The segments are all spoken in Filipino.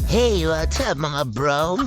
Hey, what's up mga bro?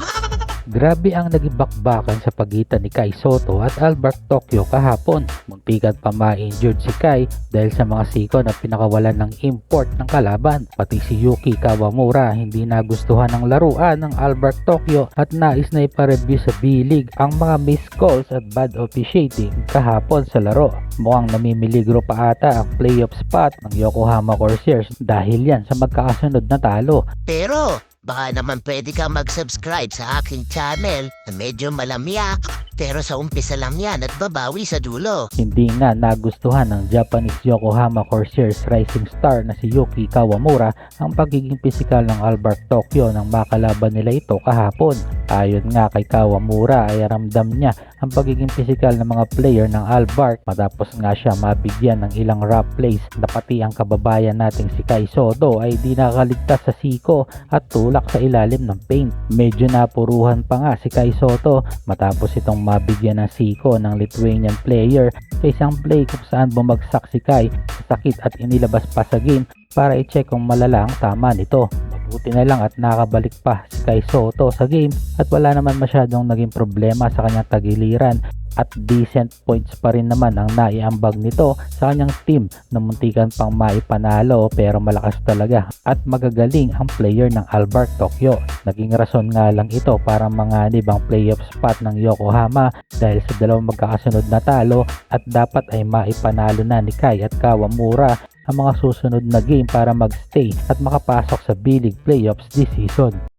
Grabe ang naging bakbakan sa pagitan ni Kai Sotto at Albert Tokyo kahapon. Muntikan pa ma-injured si Kai dahil sa mga siko na pinakawalan ng import ng kalaban. Pati si Yuki Kawamura hindi nagustuhan ng laruan ng Albert Tokyo at nais na ipa-review sa B-League ang mga missed calls at bad officiating kahapon sa laro. Mukhang namimiligro pa ata ang playoff spot ng Yokohama Corsairs dahil yan sa magkakasunod na talo. Pero, baka naman pwede ka mag-subscribe sa aking channel na medyo malamyak. Pero sa umpisa lang yan at babawi sa dulo. Hindi nga nagustuhan ng Japanese Yokohama Corsairs rising star na si Yuki Kawamura ang pagiging pisikal ng Albert Tokyo nang makalaban nila ito kahapon. Ayon nga kay Kawamura ay ramdam niya ang pagiging pisikal ng mga player ng Albert matapos nga siya mabigyan ng ilang rough plays na pati ang kababayan nating si Kai Sotto ay di nakaligtas sa siko at tulak sa ilalim ng paint. Medyo napuruhan pa nga si Kai Sotto matapos itong mabigyan ng siko ng Lithuanian player sa isang play kung saan bumagsak si Kai sa sakit at inilabas pa sa game para i-check kung malala ang tama nito. Mabuti na lang at nakabalik pa si Kai Sotto sa game at wala naman masyadong naging problema sa kanyang tagiliran at decent points pa rin naman ang naiambag nito sa kanyang team na muntikan pang maipanalo pero malakas talaga at magagaling ang player ng Albert Tokyo. Naging rason nga lang ito para manganib ang playoff spot ng Yokohama dahil sa dalawang magkakasunod na talo at dapat ay maipanalo na ni Kai at Kawamura ang mga susunod na game para magstay at makapasok sa B-League playoffs this season.